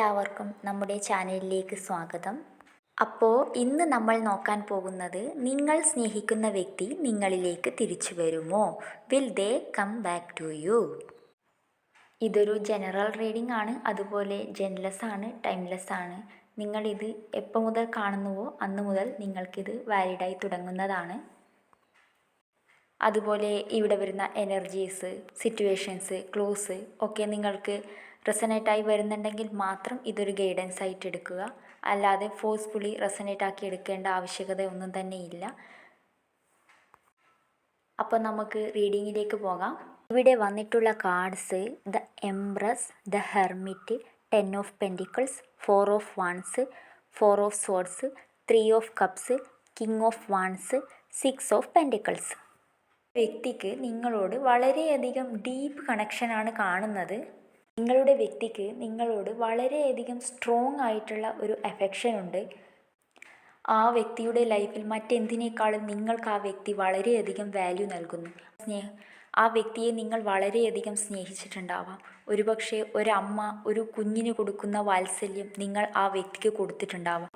എല്ലാവർക്കും നമ്മുടെ ചാനലിലേക്ക് സ്വാഗതം. അപ്പോൾ ഇന്ന് നമ്മൾ നോക്കാൻ പോകുന്നത്, നിങ്ങൾ സ്നേഹിക്കുന്ന വ്യക്തി നിങ്ങളിലേക്ക് തിരിച്ചു വരുമോ? Will they come back to you? ഇതൊരു ജനറൽ റീഡിംഗ് ആണ്, അതുപോലെ ജെൻലെസ് ആണ്, ടൈംലെസ് ആണ്. നിങ്ങളിത് എപ്പോൾ മുതൽ കാണുന്നുവോ അന്ന് മുതൽ നിങ്ങൾക്കിത് വാലിഡായി തുടങ്ങുന്നതാണ്. അതുപോലെ ഇവിടെ വരുന്ന എനർജീസ്, സിറ്റുവേഷൻസ്, ക്ലൂസ് ഒക്കെ നിങ്ങൾക്ക് റെസനേറ്റായി വരുന്നുണ്ടെങ്കിൽ മാത്രം ഇതൊരു ഗൈഡൻസ് ആയിട്ട് എടുക്കുക. അല്ലാതെ ഫോഴ്സ്ഫുള്ളി റെസനേറ്റ് ആക്കി എടുക്കേണ്ട ആവശ്യകത ഒന്നും തന്നെ ഇല്ല. അപ്പോൾ നമുക്ക് റീഡിങ്ങിലേക്ക് പോകാം. ഇവിടെ വന്നിട്ടുള്ള cards: the empress, the hermit, 10 of pentacles, 4 of wands, 4 of swords, 3 of cups, king of wands, 6 of pentacles. വ്യക്തിക്ക് നിങ്ങളോട് വളരെയധികം ഡീപ്പ് കണക്ഷനാണ് കാണുന്നത്. നിങ്ങളുടെ വ്യക്തിക്ക് നിങ്ങളോട് വളരെയധികം സ്ട്രോങ് ആയിട്ടുള്ള ഒരു അഫെക്ഷൻ ഉണ്ട്. ആ വ്യക്തിയുടെ ലൈഫിൽ മറ്റെന്തിനേക്കാളും നിങ്ങൾക്ക് ആ വ്യക്തി വളരെയധികം വാല്യൂ നൽകുന്നു. ആ വ്യക്തിയെ നിങ്ങൾ വളരെയധികം സ്നേഹിച്ചിട്ടുണ്ടാവാം. ഒരുപക്ഷെ ഒരമ്മ ഒരു കുഞ്ഞിന് കൊടുക്കുന്ന വാത്സല്യം നിങ്ങൾ ആ വ്യക്തിക്ക് കൊടുത്തിട്ടുണ്ടാവാം.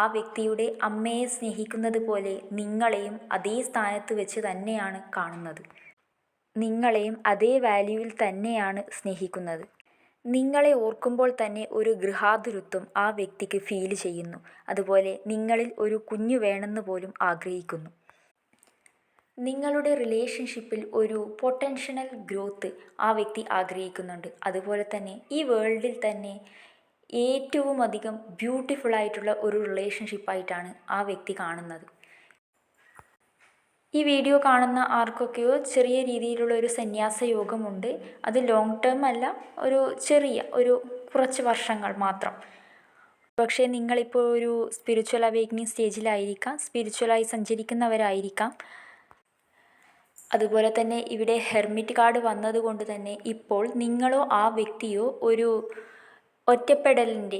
ആ വ്യക്തിയുടെ അമ്മയെ സ്നേഹിക്കുന്നത് പോലെ നിങ്ങളെയും അതേ സ്ഥാനത്ത് വെച്ച് തന്നെയാണ് കാണുന്നത്. നിങ്ങളെയും അതേ വാല്യൂവിൽ തന്നെയാണ് സ്നേഹിക്കുന്നത്. നിങ്ങളെ ഓർക്കുമ്പോൾ തന്നെ ഒരു ഗൃഹാതുരത്വം ആ വ്യക്തിക്ക് ഫീൽ ചെയ്യുന്നു. അതുപോലെ നിങ്ങളിൽ ഒരു കുഞ്ഞു വേണമെന്ന് പോലും ആഗ്രഹിക്കുന്നു. നിങ്ങളുടെ റിലേഷൻഷിപ്പിൽ ഒരു പൊട്ടൻഷ്യൽ ഗ്രോത്ത് ആ വ്യക്തി ആഗ്രഹിക്കുന്നുണ്ട്. അതുപോലെ തന്നെ ഈ വേൾഡിൽ തന്നെ ഏറ്റവും അധികം ബ്യൂട്ടിഫുൾ ആയിട്ടുള്ള ഒരു റിലേഷൻഷിപ്പായിട്ടാണ് ആ വ്യക്തി കാണുന്നത്. ഈ വീഡിയോ കാണുന്ന ആർക്കൊക്കെയോ ചെറിയ രീതിയിലുള്ള ഒരു സന്യാസ യോഗമുണ്ട്. അത് ലോങ് ടേം അല്ല, ഒരു കുറച്ച് വർഷങ്ങൾ മാത്രം. പക്ഷേ നിങ്ങളിപ്പോൾ ഒരു സ്പിരിച്വൽ അവേക്കനിങ് സ്റ്റേജിലായിരിക്കാം, സ്പിരിച്വലായി സഞ്ചരിക്കുന്നവരായിരിക്കാം. അതുപോലെ തന്നെ ഇവിടെ ഹെർമിറ്റ് കാർഡ് വന്നതുകൊണ്ട് തന്നെ ഇപ്പോൾ നിങ്ങളോ ആ വ്യക്തിയോ ഒരു ഒറ്റപ്പെടലിൻ്റെ,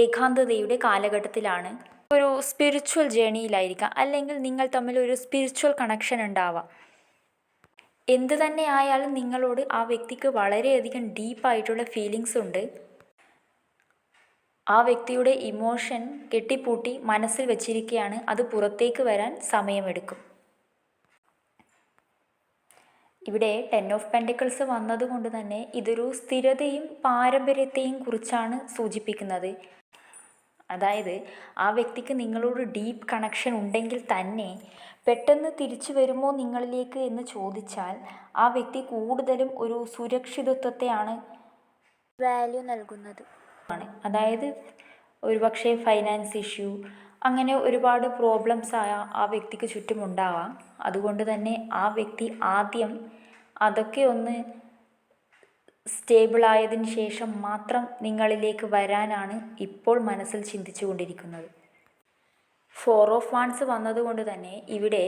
ഏകാന്തതയുടെ കാലഘട്ടത്തിലാണ്. ഒരു സ്പിരിച്വൽ ജേണിയിലായിരിക്കാം, അല്ലെങ്കിൽ നിങ്ങൾ തമ്മിൽ ഒരു സ്പിരിച്വൽ കണക്ഷൻ ഉണ്ടാവാം. എന്ത് തന്നെ ആയാലും നിങ്ങളോട് ആ വ്യക്തിക്ക് വളരെയധികം ഡീപ്പായിട്ടുള്ള ഫീലിങ്സ് ഉണ്ട്. ആ വ്യക്തിയുടെ ഇമോഷൻ കെട്ടിപ്പൂട്ടി മനസ്സിൽ വെച്ചിരിക്കുകയാണ്. അത് പുറത്തേക്ക് വരാൻ സമയമെടുക്കും. ഇവിടെ 10 ഓഫ് പെൻറ്റിക്കിൾസ് വന്നതുകൊണ്ട് തന്നെ ഇതൊരു സ്ഥിരതയും പാരമ്പര്യത്തെയും കുറിച്ചാണ് സൂചിപ്പിക്കുന്നത്. അതായത് ആ വ്യക്തിക്ക് നിങ്ങളോട് ഡീപ്പ് കണക്ഷൻ ഉണ്ടെങ്കിൽ തന്നെ പെട്ടെന്ന് തിരിച്ചു വരുമോ നിങ്ങളിലേക്ക് എന്ന് ചോദിച്ചാൽ ആ വ്യക്തി കൂടുതലും ഒരു സുരക്ഷിതത്വത്തെയാണ് വാല്യൂ നൽകുന്നത്. അതായത് ഒരുപക്ഷെ ഫൈനാൻസ് ഇഷ്യൂ, അങ്ങനെ ഒരുപാട് പ്രോബ്ലംസ് ആ വ്യക്തിക്ക് ചുറ്റുമുണ്ടാവാം. അതുകൊണ്ട് തന്നെ ആ വ്യക്തി ആദ്യം അതൊക്കെ ഒന്ന് സ്റ്റേബിളായതിന് ശേഷം മാത്രം നിങ്ങളിലേക്ക് വരാനാണ് ഇപ്പോൾ മനസ്സിൽ ചിന്തിച്ചു കൊണ്ടിരിക്കുന്നത്. 4 ഓഫ് വാൺസ് വന്നതുകൊണ്ട് തന്നെ ഇവിടെ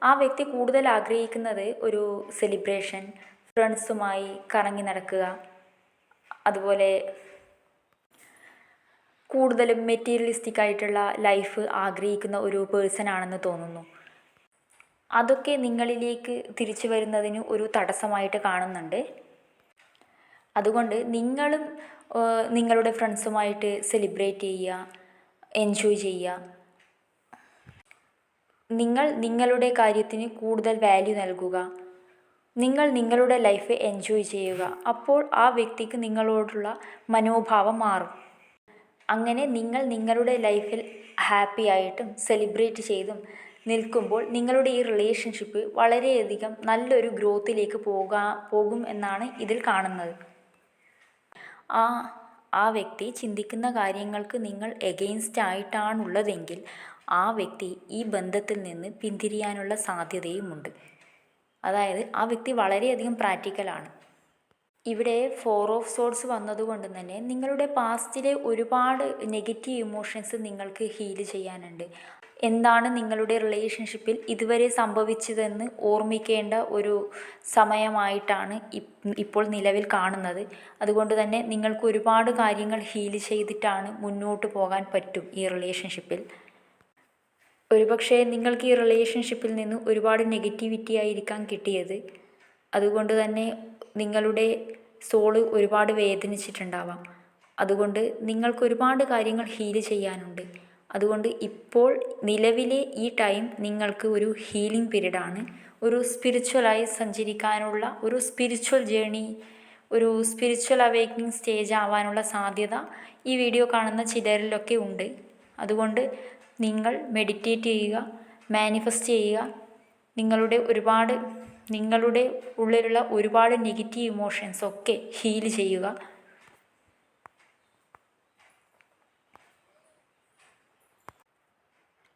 ആ വ്യക്തി കൂടുതൽ ആഗ്രഹിക്കുന്നത് ഒരു സെലിബ്രേഷൻ, ഫ്രണ്ട്സുമായി കറങ്ങി നടക്കുക, അതുപോലെ കൂടുതലും മെറ്റീരിയലിസ്റ്റിക് ആയിട്ടുള്ള ലൈഫ് ആഗ്രഹിക്കുന്ന ഒരു പേഴ്സൺ ആണെന്ന് തോന്നുന്നു. അതൊക്കെ നിങ്ങളിലേക്ക് തിരിച്ചു വരുന്നതിന് ഒരു തടസ്സമായിട്ട് കാണുന്നുണ്ട്. അതുകൊണ്ട് നിങ്ങളും നിങ്ങളുടെ ഫ്രണ്ട്സുമായിട്ട് സെലിബ്രേറ്റ് ചെയ്യുക, എൻജോയ് ചെയ്യുക. നിങ്ങൾ നിങ്ങളുടെ കാര്യത്തിന് കൂടുതൽ വാല്യൂ നൽകുക. നിങ്ങൾ നിങ്ങളുടെ ലൈഫ് എൻജോയ് ചെയ്യുക. അപ്പോൾ ആ വ്യക്തിക്ക് നിങ്ങളോടുള്ള മനോഭാവം മാറും. അങ്ങനെ നിങ്ങൾ നിങ്ങളുടെ ലൈഫിൽ ഹാപ്പി ആയിട്ടും സെലിബ്രേറ്റ് ചെയ്തും നിൽക്കുമ്പോൾ നിങ്ങളുടെ ഈ റിലേഷൻഷിപ്പ് വളരെയധികം നല്ലൊരു ഗ്രോത്തിലേക്ക് പോകും എന്നാണ് ഇതിൽ കാണുന്നത്. ആ വ്യക്തി ചിന്തിക്കുന്ന കാര്യങ്ങൾക്ക് നിങ്ങൾ എഗെയിൻസ്റ്റ് ആയിട്ടാണുള്ളതെങ്കിൽ ആ വ്യക്തി ഈ ബന്ധത്തിൽ നിന്ന് പിന്തിരിയാനുള്ള സാധ്യതയുമുണ്ട്. അതായത് ആ വ്യക്തി വളരെയധികം പ്രാക്ടിക്കലാണ്. ഇവിടെ 4 ഓഫ് സോർഡ്സ് വന്നതുകൊണ്ട് തന്നെ നിങ്ങളുടെ പാസ്റ്റിലെ ഒരുപാട് നെഗറ്റീവ് ഇമോഷൻസ് നിങ്ങൾക്ക് ഹീൽ ചെയ്യാനുണ്ട്. എന്താണ് നിങ്ങളുടെ റിലേഷൻഷിപ്പിൽ ഇതുവരെ സംഭവിച്ചതെന്ന് ഓർമ്മിക്കേണ്ട ഒരു സമയമായിട്ടാണ് ഇപ്പോൾ നിലവിൽ കാണുന്നത്. അതുകൊണ്ട് തന്നെ നിങ്ങൾക്ക് ഒരുപാട് കാര്യങ്ങൾ ഹീൽ ചെയ്തിട്ടാണ് മുന്നോട്ട് പോകാൻ പറ്റും ഈ റിലേഷൻഷിപ്പിൽ. ഒരുപക്ഷെ നിങ്ങൾക്ക് ഈ റിലേഷൻഷിപ്പിൽ നിന്ന് ഒരുപാട് നെഗറ്റിവിറ്റി ആയിരിക്കാം കിട്ടിയത്. അതുകൊണ്ട് തന്നെ നിങ്ങളുടെ സോള് ഒരുപാട് വേദനിച്ചിട്ടുണ്ടാവാം. അതുകൊണ്ട് നിങ്ങൾക്ക് ഒരുപാട് കാര്യങ്ങൾ ഹീൽ ചെയ്യാനുണ്ട്. അതുകൊണ്ട് ഇപ്പോൾ നിലവിലെ ഈ ടൈം നിങ്ങൾക്ക് ഒരു ഹീലിംഗ് പീരീഡാണ്. ഒരു സ്പിരിച്വലായി സഞ്ചരിക്കാനുള്ള ഒരു സ്പിരിച്വൽ ജേണി, ഒരു സ്പിരിച്വൽ അവേക്കനിങ് സ്റ്റേജ് ആവാനുള്ള സാധ്യത ഈ വീഡിയോ കാണുന്ന ചിലരിലൊക്കെ ഉണ്ട്. അതുകൊണ്ട് നിങ്ങൾ മെഡിറ്റേറ്റ് ചെയ്യുക, മാനിഫെസ്റ്റ് ചെയ്യുക, നിങ്ങളുടെ ഉള്ളിലുള്ള ഒരുപാട് നെഗറ്റീവ് ഇമോഷൻസ് ഒക്കെ ഹീൽ ചെയ്യുക.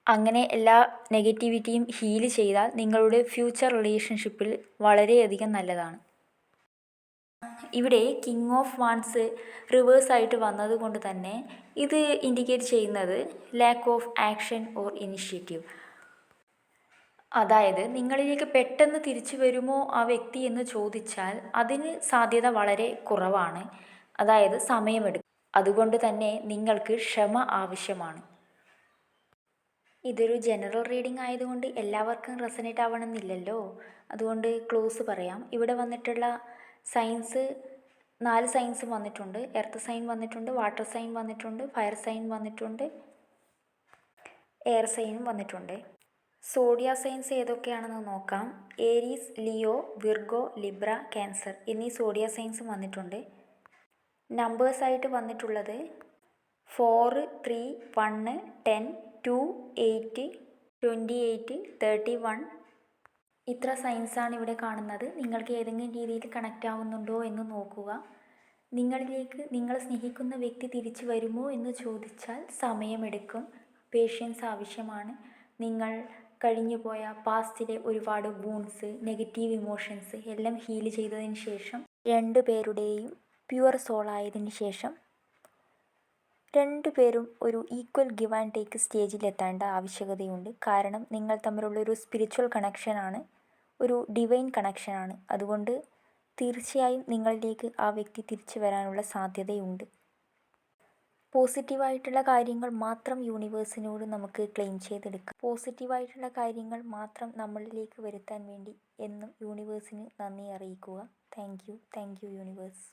അങ്ങനെ എല്ലാ നെഗറ്റിവിറ്റിയും ഹീൽ ചെയ്താൽ നിങ്ങളുടെ ഫ്യൂച്ചർ റിലേഷൻഷിപ്പിൽ വളരെയധികം നല്ലതാണ്. ഇവിടെ കിങ് ഓഫ് വാൻസ് റിവേഴ്സായിട്ട് വന്നത് കൊണ്ട് തന്നെ ഇത് ഇൻഡിക്കേറ്റ് ചെയ്യുന്നത് lack of action or initiative. അതായത് നിങ്ങളിലേക്ക് പെട്ടെന്ന് തിരിച്ചു വരുമോ ആ വ്യക്തി എന്ന് ചോദിച്ചാൽ അതിന് സാധ്യത വളരെ കുറവാണ്. അതായത് സമയമെടുക്കും. അതുകൊണ്ട് തന്നെ നിങ്ങൾക്ക് ക്ഷമ ആവശ്യമാണ്. ഇതൊരു ജനറൽ റീഡിംഗ് ആയതുകൊണ്ട് എല്ലാവർക്കും റെസനേറ്റ് ആവണമെന്നില്ലല്ലോ. അതുകൊണ്ട് ക്ലോസ് പറയാം. ഇവിടെ വന്നിട്ടുള്ള സൈൻസ് 4 സൈൻസ് വന്നിട്ടുണ്ട്. എർത്ത് സൈൻ വന്നിട്ടുണ്ട്, വാട്ടർ സൈൻ വന്നിട്ടുണ്ട്, ഫയർ സൈൻ വന്നിട്ടുണ്ട്, എയർ സൈനും വന്നിട്ടുണ്ട്. സോഡിയ സൈൻസ് ഏതൊക്കെയാണെന്ന് നോക്കാം. Aries, Leo, Virgo, Libra, cancer എന്നീ സോഡിയ സൈൻസും വന്നിട്ടുണ്ട്. നമ്പേഴ്സായിട്ട് വന്നിട്ടുള്ളത് 4, 3, 1, 10, 2, 8, 28, 31. ഇത്ര സൈൻസാണ് ഇവിടെ കാണുന്നത്. നിങ്ങൾക്ക് ഏതെങ്കിലും രീതിയിൽ കണക്റ്റ് ആവുന്നുണ്ടോ എന്ന് നോക്കുക. നിങ്ങളിലേക്ക് നിങ്ങൾ സ്നേഹിക്കുന്ന വ്യക്തി തിരിച്ചു വരുമോ എന്ന് ചോദിച്ചാൽ സമയമെടുക്കും. പേഷ്യൻസ് ആവശ്യമാണ്. നിങ്ങൾ കഴിഞ്ഞുപോയ പാസ്റ്റിലെ ഒരുപാട് വൂൺസ്, നെഗറ്റീവ് ഇമോഷൻസ് എല്ലാം ഹീൽ ചെയ്തതിന് ശേഷം 2 പേരുടെയും പ്യുവർ സോളായതിന് ശേഷം 2 പേരും ഒരു ഈക്വൽ ഗിവ് ആൻഡ് ടേക്ക് സ്റ്റേജിലെത്തേണ്ട ആവശ്യകതയുണ്ട്. കാരണം നിങ്ങൾ തമ്മിലുള്ളൊരു സ്പിരിച്വൽ കണക്ഷനാണ്, ഒരു ഡിവൈൻ കണക്ഷനാണ്. അതുകൊണ്ട് തീർച്ചയായും നിങ്ങളിലേക്ക് ആ വ്യക്തി തിരിച്ചു വരാനുള്ള സാധ്യതയുണ്ട്. പോസിറ്റീവായിട്ടുള്ള കാര്യങ്ങൾ മാത്രം യൂണിവേഴ്സിനോട് നമുക്ക് ക്ലെയിം ചെയ്തെടുക്കാം. പോസിറ്റീവായിട്ടുള്ള കാര്യങ്ങൾ മാത്രം നമ്മളിലേക്ക് വരുത്താൻ വേണ്ടി എന്നും യൂണിവേഴ്സിന് നന്ദി അറിയിക്കുക. Thank you universe.